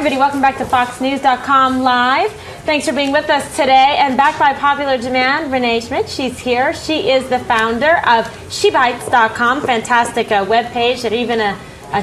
everybody, welcome back to FoxNews.com Live. Thanks for being with us today. And back by popular demand, Renee Schmidt, she's here. She is the founder of SheBites.com, fantastic webpage that even a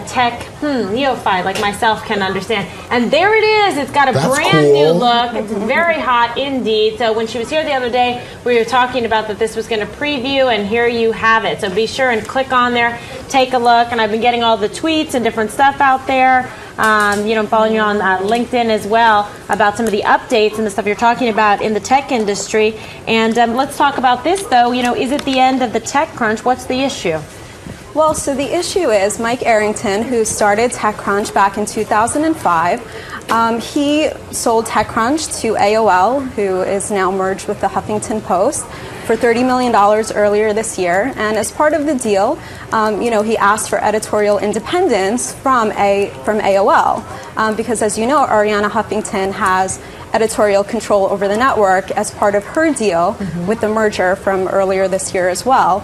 tech neophyte like myself can understand. And there it is. It's got a brand new look. It's very hot indeed. So when she was here the other day, we were talking about that this was going to preview, and here you have it. So be sure and click on there, take a look. And I've been getting all the tweets and different stuff out there. I'm following you on LinkedIn as well about some of the updates and the stuff you're talking about in the tech industry. And let's talk about this, though. Is it the end of the tech crunch? What's the issue? Well, so the issue is Mike Arrington, who started TechCrunch back in 2005, he sold TechCrunch to AOL, who is now merged with the Huffington Post, for $30 million earlier this year. And as part of the deal, he asked for editorial independence from AOL, because as you know, Arianna Huffington has editorial control over the network as part of her deal with the merger from earlier this year as well.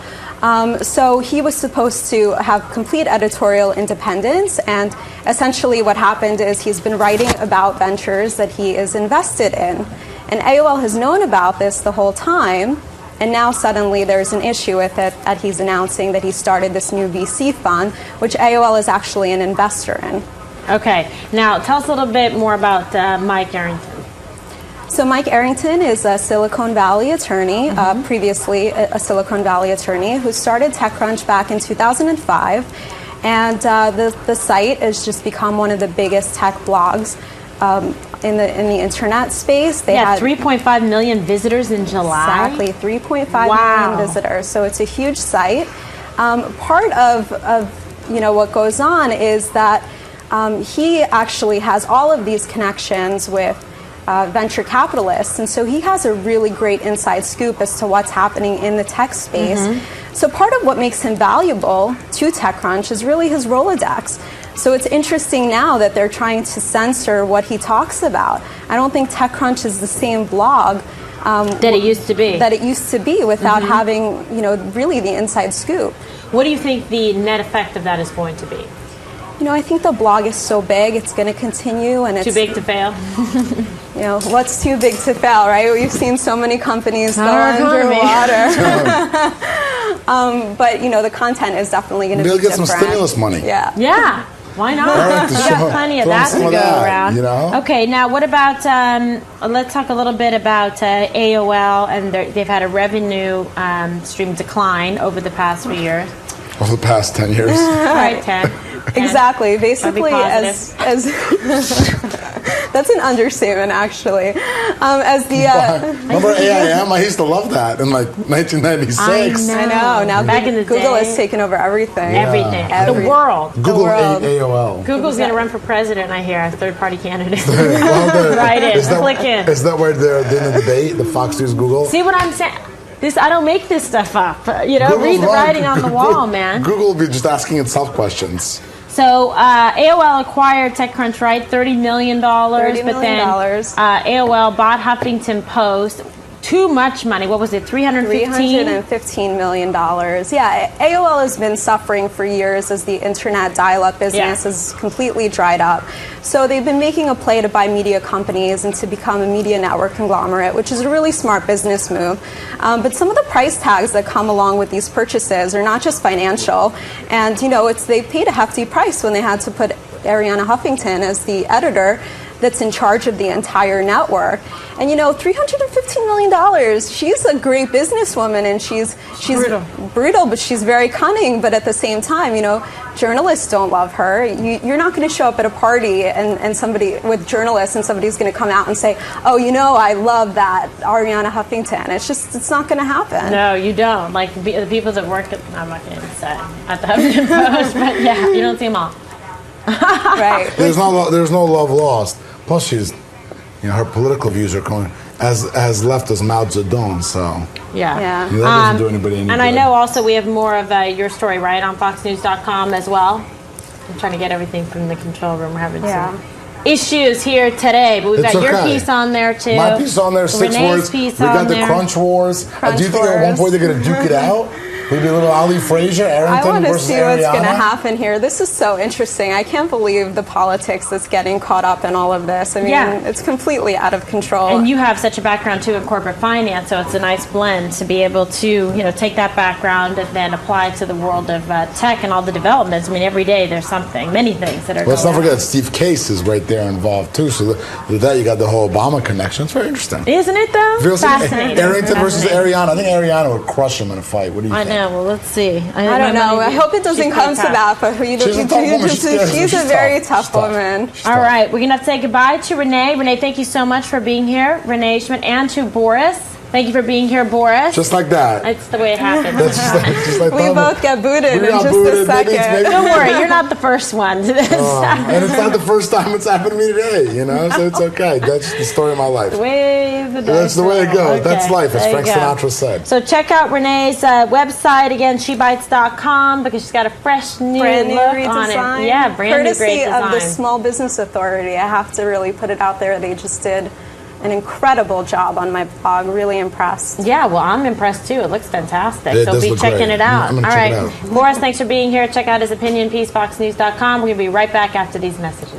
So he was supposed to have complete editorial independence, and essentially what happened is he's been writing about ventures that he is invested in. And AOL has known about this the whole time, and now suddenly there's an issue with it that he's announcing that he started this new VC fund, which AOL is actually an investor in. Okay, now tell us a little bit more about Mike Arrington. So Mike Arrington is a Silicon Valley attorney, previously a Silicon Valley attorney, who started TechCrunch back in 2005. And the site has just become one of the biggest tech blogs in the internet space. They had 3.5 million visitors in July. Exactly, 3.5 million visitors. So it's a huge site. Part of what goes on is that he actually has all of these connections with venture capitalists, and so he has a really great inside scoop as to what's happening in the tech space. So part of what makes him valuable to TechCrunch is really his Rolodex. So it's interesting now that they're trying to censor what he talks about. I don't think TechCrunch is the same blog that it used to be. That it used to be without having, really the inside scoop. What do you think the net effect of that is going to be? I think the blog is so big, it's going to continue, and it's too big to fail. What's too big to fail, right? We've seen so many companies go underwater. But the content is definitely going to be different. They'll get some stimulus money. Yeah. Why not? We got plenty of that to go around. Okay, now what about? Let's talk a little bit about AOL, and they've had a revenue stream decline over the past few years. Over the past 10 years. Right, 10. Exactly. Basically, as that's an understatement, actually. Remember AIM? I used to love that in 1996. I know. Now back in the Google day, has taken over everything. Everything. The world. Google ate AOL. Google's going to run for president, I hear, a third-party candidate. Right in. Click in. Is that where they're in the debate, the Fox News Google? See what I'm saying? I don't make this stuff up. Read the writing on the wall, man. Google will be just asking itself questions. So AOL acquired TechCrunch, right? $30 million. But then AOL bought Huffington Post. Too much money. What was it? $315 million. Yeah, AOL has been suffering for years as the internet dial-up business has completely dried up. So they've been making a play to buy media companies and to become a media network conglomerate, which is a really smart business move. But some of the price tags that come along with these purchases are not just financial. And they paid a hefty price when they had to put Arianna Huffington as the editor that's in charge of the entire network. And $315 million, she's a great businesswoman, and she's brutal, but she's very cunning. But at the same time, journalists don't love her. You're not going to show up at a party and somebody with journalists and somebody's going to come out and say, oh, I love that Arianna Huffington. It's not going to happen. No, you don't. Like the people that work I'm not going to say at the Huffington Post, but yeah, you don't see them all. Right. There's no love lost. Plus, she's, her political views are going as left as Mao Zedong. So that doesn't do anybody any good. And I know also we have more of your story right on FoxNews.com as well. I'm trying to get everything from the control room. We're having some issues here today, but we've got your piece on there too. My piece on there, 6 Renee's words. Piece we got on the there. Crunch Wars. Do you think at one point they're going to duke it out? We'd be a little Ali Frazier, I Arrington want to versus see what's going to Arianna. happen here. This is so interesting. I can't believe the politics that's getting caught up in all of this. I mean, it's completely out of control. And you have such a background too in corporate finance, so it's a nice blend to be able to, take that background and then apply it to the world of tech and all the developments. I mean, every day there's something, many things that are Let's not going forget Steve Case is right there involved too. So with that, you got the whole Obama connection. It's very interesting. on. Isn't it though? Fascinating. Arrington versus Fascinating. Arianna. I think Arianna would crush him in a fight. What do you think? I know. Well, let's see. I don't know. I hope it doesn't come to that, but She's a tough woman. she's a very tough woman. All right, we're going to have to say goodbye to Renee. Renee, thank you so much for being here. Renee Schmidt, and to Boris. Thank you for being here, Boris. Just like that. That's the way it happens. That's just like We both get booted in just a second. Maybe Don't worry, you're not the first one to this. and it's not the first time it's happened to me today, so it's okay. That's the story of my life. That's the way it goes. Okay. That's life, as There Frank you go. Sinatra said. So check out Renee's website, again, shebites.com, because she's got a fresh new Brand new look redesign. on it. Yeah, brand Courtesy new great design. of the Small Business Authority. I have to really put it out there. They just did an incredible job on my blog. Really impressed. Yeah, well, I'm impressed too. It looks fantastic. It So does be look checking great. it out. I'm All gonna right. check it out. Boris, thanks for being here. Check out his opinion piece, foxnews.com. We're going to be right back after these messages.